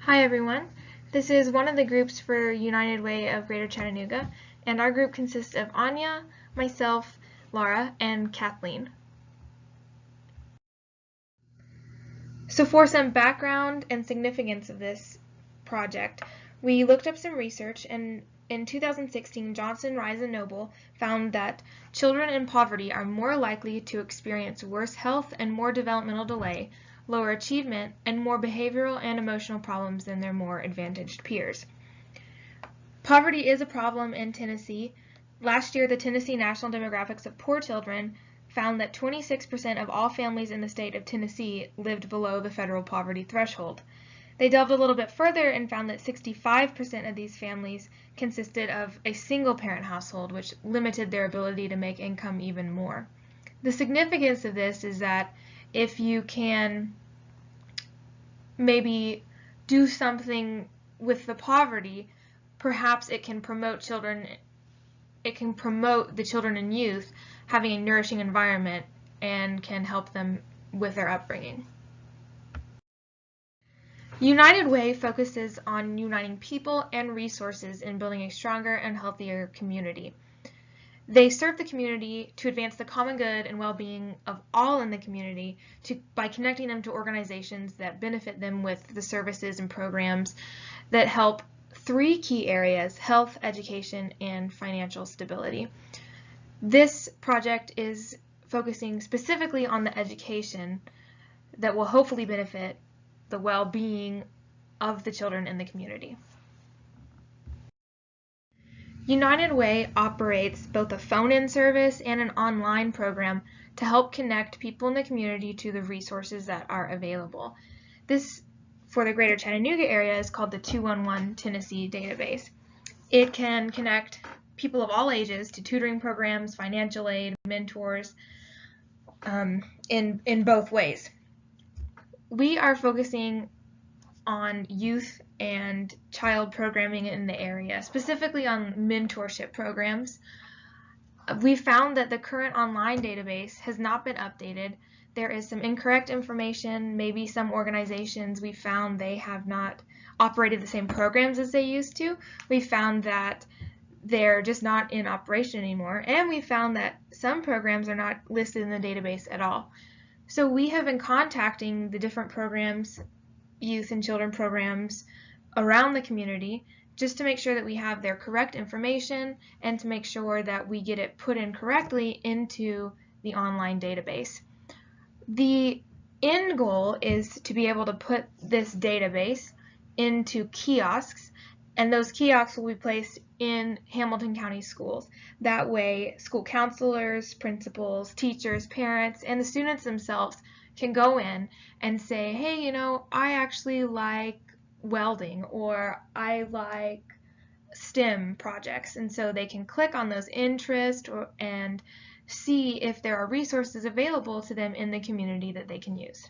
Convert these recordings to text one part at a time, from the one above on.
Hi everyone, this is one of the groups for United Way of Greater Chattanooga, and our group consists of Anya, myself, Laura, and Kathleen. So for some background and significance of this project, we looked up some research, and in 2016 Johnson, Rise and Noble found that children in poverty are more likely to experience worse health and more developmental delay, lower achievement, and more behavioral and emotional problems than their more advantaged peers. Poverty is a problem in Tennessee. Last year, the Tennessee National Demographics of Poor Children found that 26% of all families in the state of Tennessee lived below the federal poverty threshold. They delved a little bit further and found that 65% of these families consisted of a single-parent household, which limited their ability to make income even more. The significance of this is that if you can maybe do something with the poverty, perhaps it can promote the children and youth having a nourishing environment and can help them with their upbringing. United Way focuses on uniting people and resources in building a stronger and healthier community. They serve the community to advance the common good and well-being of all in the community by connecting them to organizations that benefit them with the services and programs that help three key areas: health, education, and financial stability. This project is focusing specifically on the education that will hopefully benefit the well-being of the children in the community. United Way operates both a phone-in service and an online program to help connect people in the community to the resources that are available. This, for the Greater Chattanooga area, is called the 211 Tennessee database. It can connect people of all ages to tutoring programs, financial aid, mentors, in both ways. We are focusing on youth and child programming in the area, specifically on mentorship programs. We found that the current online database has not been updated. There is some incorrect information. Maybe some organizations, we found they have not operated the same programs as they used to. We found that they're just not in operation anymore, and we found that some programs are not listed in the database at all. So we have been contacting the different programs, youth and children programs around the community, just to make sure that we have their correct information and to make sure that we get it put in correctly into the online database. The end goal is to be able to put this database into kiosks, and those kiosks will be placed in Hamilton County schools. That way, school counselors, principals, teachers, parents, and the students themselves can go in and say, hey, you know, I actually like welding, or I like STEM projects, and so they can click on those interests and see if there are resources available to them in the community that they can use.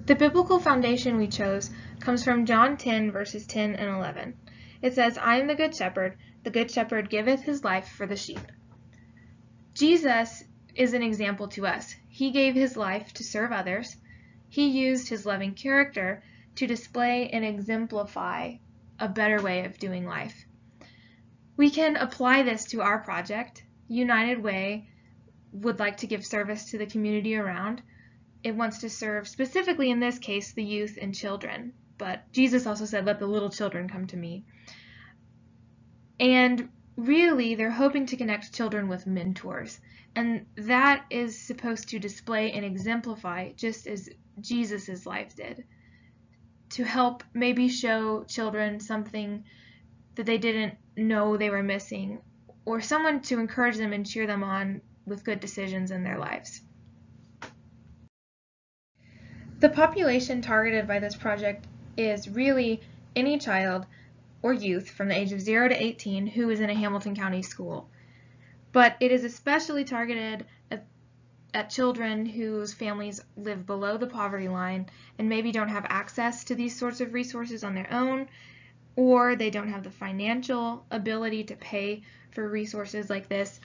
The biblical foundation we chose comes from John 10, verses 10 and 11. It says, I am the good shepherd giveth his life for the sheep. Jesus is an example to us. He gave his life to serve others. He used his loving character to display and exemplify a better way of doing life. We can apply this to our project. United Way would like to give service to the community around. It wants to serve, specifically in this case, the youth and children. But Jesus also said, let the little children come to me. And really, they're hoping to connect children with mentors. And that is supposed to display and exemplify, just as Jesus' life did, to help maybe show children something that they didn't know they were missing, or someone to encourage them and cheer them on with good decisions in their lives. The population targeted by this project is really any child or youth from the age of 0 to 18 who is in a Hamilton County school. But it is especially targeted at children whose families live below the poverty line and maybe don't have access to these sorts of resources on their own, or they don't have the financial ability to pay for resources like this.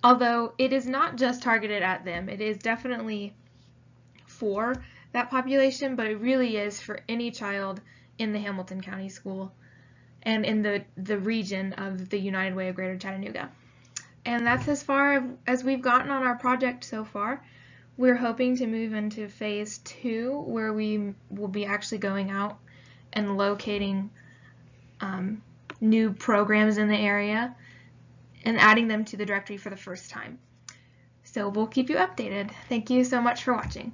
Although it is not just targeted at them, it is definitely for that population, but it really is for any child in the Hamilton County School and in the region of the United Way of Greater Chattanooga. And that's as far as we've gotten on our project so far. We're hoping to move into phase 2, where we will be actually going out and locating new programs in the area and adding them to the directory for the first time. So we'll keep you updated. Thank you so much for watching.